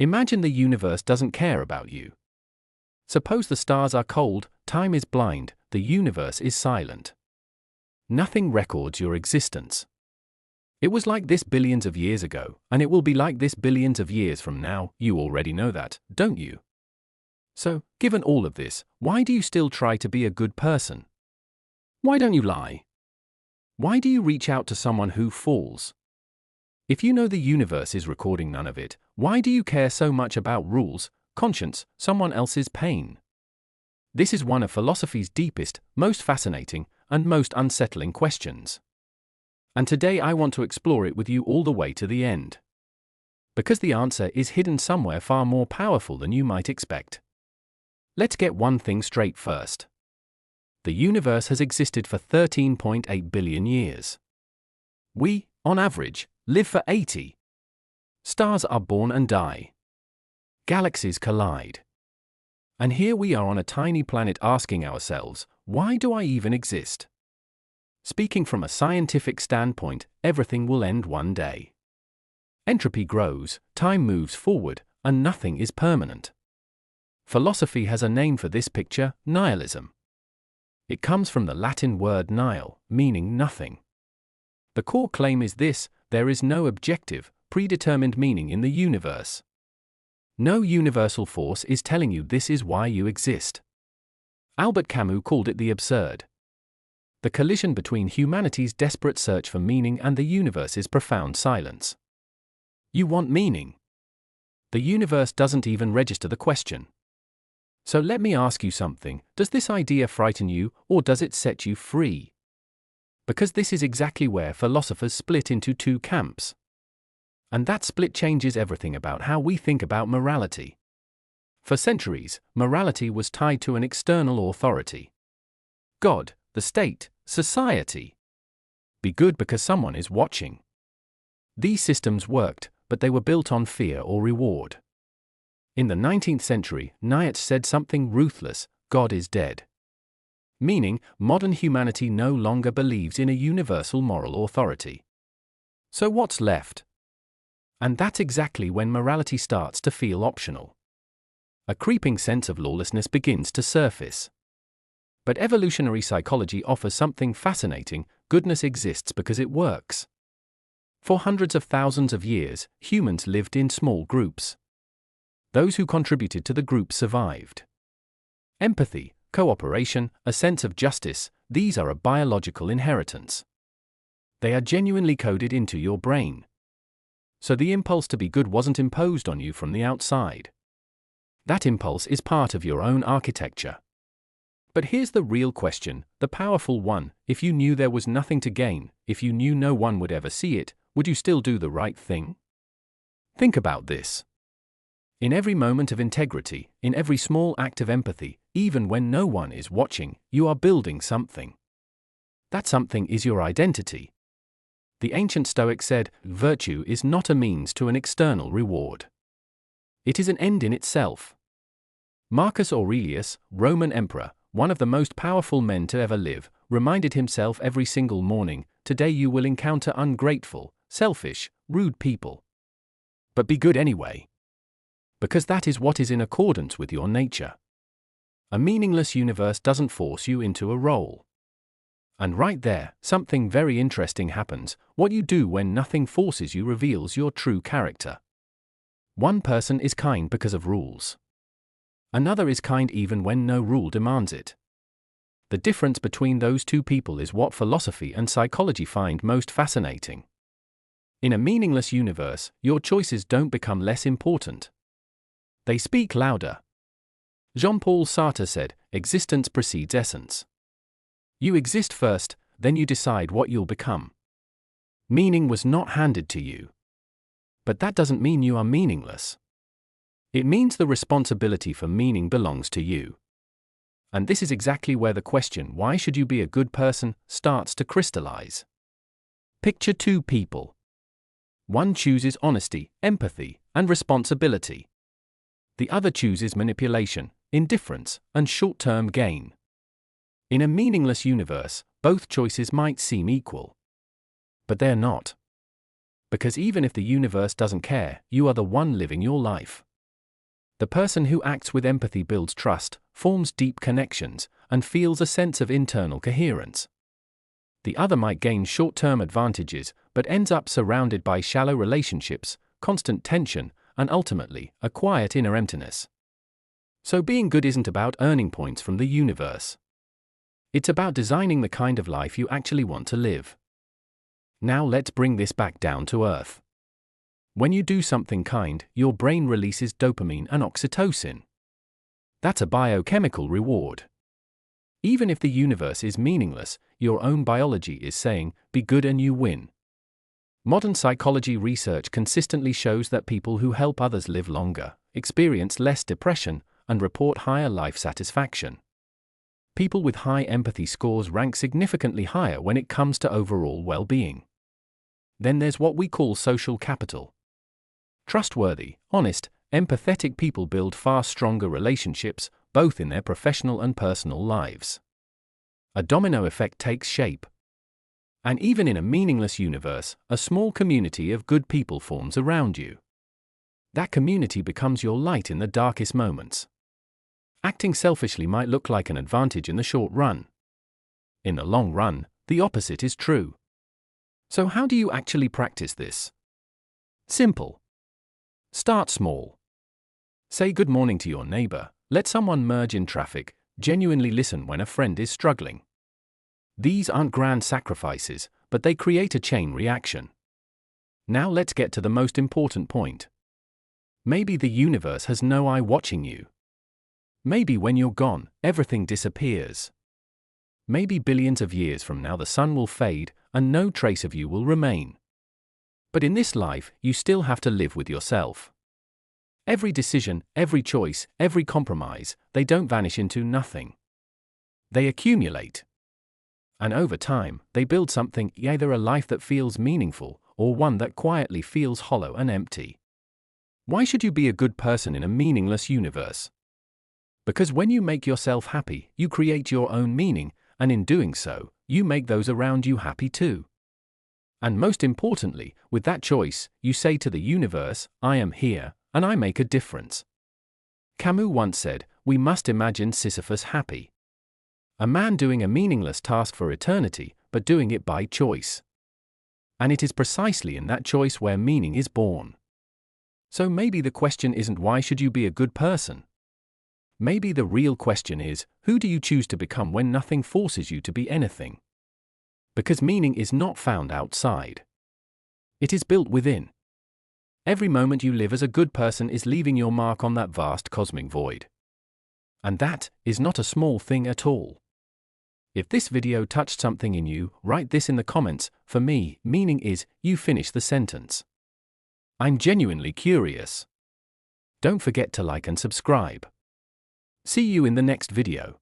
Imagine the universe doesn't care about you. Suppose the stars are cold, time is blind, the universe is silent. Nothing records your existence. It was like this billions of years ago, and it will be like this billions of years from now. You already know that, don't you? So, given all of this, why do you still try to be a good person? Why don't you lie? Why do you reach out to someone who falls? If you know the universe is recording none of it, why do you care so much about rules, conscience, someone else's pain? This is one of philosophy's deepest, most fascinating, and most unsettling questions. And today I want to explore it with you all the way to the end. Because the answer is hidden somewhere far more powerful than you might expect. Let's get one thing straight first. The universe has existed for 13.8 billion years. We, on average, live for 80. Stars are born and die. Galaxies collide. And here we are on a tiny planet asking ourselves, why do I even exist? Speaking from a scientific standpoint, everything will end one day. Entropy grows, time moves forward, and nothing is permanent. Philosophy has a name for this picture: nihilism. It comes from the Latin word nihil, meaning nothing. The core claim is this: there is no objective, predetermined meaning in the universe. No universal force is telling you this is why you exist. Albert Camus called it the absurd. The collision between humanity's desperate search for meaning and the universe's profound silence. You want meaning. The universe doesn't even register the question. So let me ask you something: does this idea frighten you, or does it set you free? Because this is exactly where philosophers split into two camps. And that split changes everything about how we think about morality. For centuries, morality was tied to an external authority. God, the state, society. Be good because someone is watching. These systems worked, but they were built on fear or reward. In the 19th century, Nietzsche said something ruthless: God is dead. Meaning, modern humanity no longer believes in a universal moral authority. So what's left? And that's exactly when morality starts to feel optional. A creeping sense of lawlessness begins to surface. But evolutionary psychology offers something fascinating: goodness exists because it works. For hundreds of thousands of years, humans lived in small groups. Those who contributed to the group survived. Empathy, cooperation, a sense of justice, these are a biological inheritance. They are genuinely coded into your brain. So the impulse to be good wasn't imposed on you from the outside. That impulse is part of your own architecture. But here's the real question, the powerful one: if you knew there was nothing to gain, if you knew no one would ever see it, would you still do the right thing? Think about this. In every moment of integrity, in every small act of empathy, even when no one is watching, you are building something. That something is your identity. The ancient Stoics said, virtue is not a means to an external reward. It is an end in itself. Marcus Aurelius, Roman emperor, one of the most powerful men to ever live, reminded himself every single morning, today you will encounter ungrateful, selfish, rude people. But be good anyway. Because that is what is in accordance with your nature. A meaningless universe doesn't force you into a role. And right there, something very interesting happens. What you do when nothing forces you reveals your true character. One person is kind because of rules. Another is kind even when no rule demands it. The difference between those two people is what philosophy and psychology find most fascinating. In a meaningless universe, your choices don't become less important. They speak louder. Jean-Paul Sartre said, existence precedes essence. You exist first, then you decide what you'll become. Meaning was not handed to you. But that doesn't mean you are meaningless. It means the responsibility for meaning belongs to you. And this is exactly where the question, why should you be a good person, starts to crystallize. Picture two people. One chooses honesty, empathy, and responsibility. The other chooses manipulation, indifference, and short-term gain. In a meaningless universe, both choices might seem equal. But they're not. Because even if the universe doesn't care, you are the one living your life. The person who acts with empathy builds trust, forms deep connections, and feels a sense of internal coherence. The other might gain short-term advantages, but ends up surrounded by shallow relationships, constant tension, and ultimately, a quiet inner emptiness. So being good isn't about earning points from the universe. It's about designing the kind of life you actually want to live. Now let's bring this back down to earth. When you do something kind, your brain releases dopamine and oxytocin. That's a biochemical reward. Even if the universe is meaningless, your own biology is saying, be good and you win. Modern psychology research consistently shows that people who help others live longer, experience less depression, and report higher life satisfaction. People with high empathy scores rank significantly higher when it comes to overall well-being. Then there's what we call social capital. Trustworthy, honest, empathetic people build far stronger relationships, both in their professional and personal lives. A domino effect takes shape. And even in a meaningless universe, a small community of good people forms around you. That community becomes your light in the darkest moments. Acting selfishly might look like an advantage in the short run. In the long run, the opposite is true. So how do you actually practice this? Simple. Start small. Say good morning to your neighbor, let someone merge in traffic, genuinely listen when a friend is struggling. These aren't grand sacrifices, but they create a chain reaction. Now let's get to the most important point. Maybe the universe has no eye watching you. Maybe when you're gone, everything disappears. Maybe billions of years from now the sun will fade, and no trace of you will remain. But in this life, you still have to live with yourself. Every decision, every choice, every compromise, they don't vanish into nothing. They accumulate. And over time, they build something, either a life that feels meaningful, or one that quietly feels hollow and empty. Why should you be a good person in a meaningless universe? Because when you make yourself happy, you create your own meaning, and in doing so, you make those around you happy too. And most importantly, with that choice, you say to the universe, I am here, and I make a difference. Camus once said, we must imagine Sisyphus happy. A man doing a meaningless task for eternity, but doing it by choice. And it is precisely in that choice where meaning is born. So maybe the question isn't why should you be a good person? Maybe the real question is, who do you choose to become when nothing forces you to be anything? Because meaning is not found outside. It is built within. Every moment you live as a good person is leaving your mark on that vast cosmic void. And that is not a small thing at all. If this video touched something in you, write this in the comments. For me, meaning is, you finish the sentence. I'm genuinely curious. Don't forget to like and subscribe. See you in the next video.